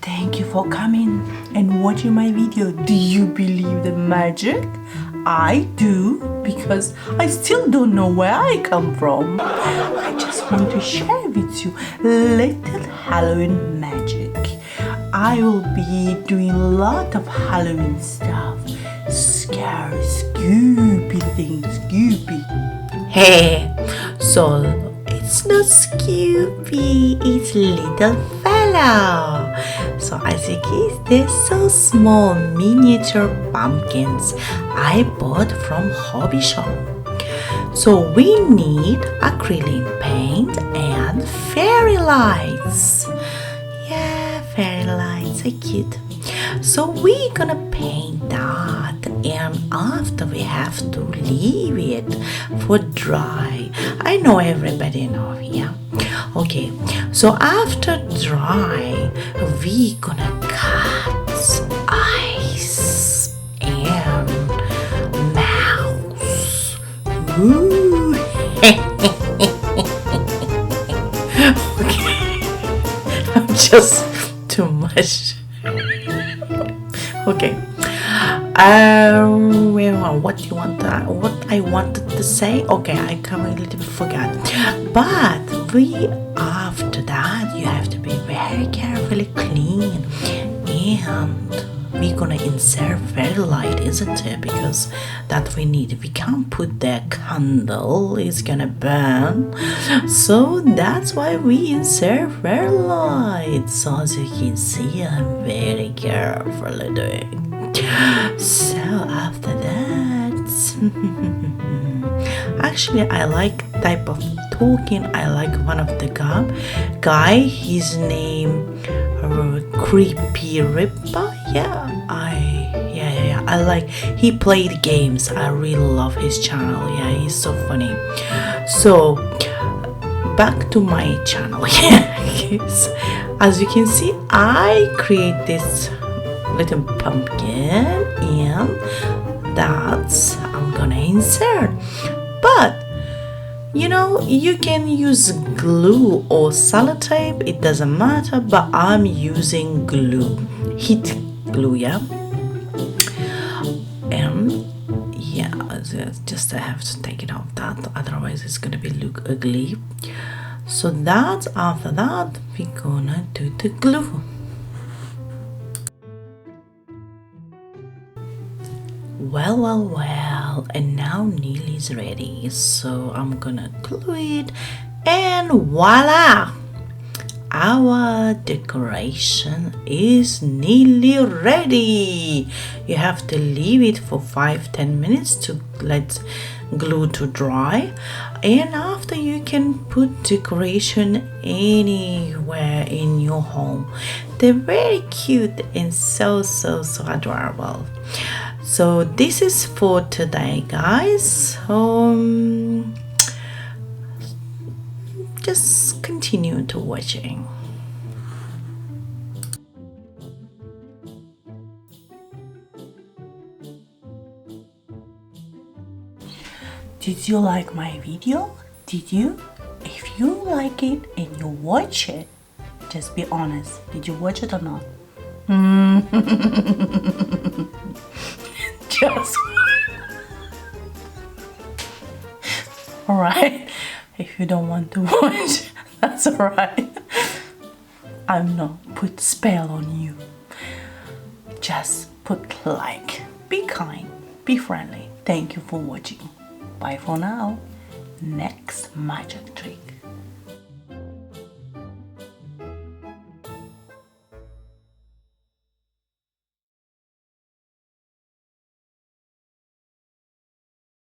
Thank you for coming and watching my video. Do you believe the magic? I do, because I still don't know where I come from. I just want to share with you little Halloween magic. I will be doing a lot of Halloween stuff. Scary, Scooby things, Scooby. Hey, so it's not Scooby, it's little fella. So as you can see, they're so small miniature pumpkins I bought from hobby shop. So we need acrylic paint and fairy lights. Yeah, fairy lights are cute. So we're gonna paint that, and after we have to leave it for dry. I know everybody know, yeah. Okay, so after dry, we gonna cut eyes and mouth. Ooh. Okay, I'm just too much. Okay. What do you want? What I wanted to say? Okay, I completely forgot. But after that, you have to be very carefully clean, and we're gonna insert fairy light, isn't it? Because that we need. We can't put the candle; it's gonna burn. So that's why we insert fairy light. So as you can see, I'm very carefully doing. So after that, actually I like type of talking. I like one of the guy. His name Creepy Ripper. Yeah, I like. He played games. I really love his channel. Yeah, he's so funny. So back to my channel. Yes, as you can see, I create this little pumpkin, and that's I'm gonna insert. But you know, you can use glue or sellotape, it doesn't matter, but I'm using glue, heat glue, yeah. And yeah, just I have to take it off that, otherwise it's gonna be look ugly. So that after that we're gonna do the glue. Well, and now nearly is ready, so I'm gonna glue it, and voila, our decoration is nearly ready. You have to leave it for 5-10 minutes to let glue to dry, and after you can put decoration anywhere in your home. They're very cute and so adorable. So this is for today, guys. Just continue to watching. Did you like my video? Did you? If you like it and you watch it, just be honest. Did you watch it or not? Just alright. If you don't want to watch, that's alright. I'm not put spell on you. Just put like. Be kind. Be friendly. Thank you for watching. Bye for now. Next magic trick.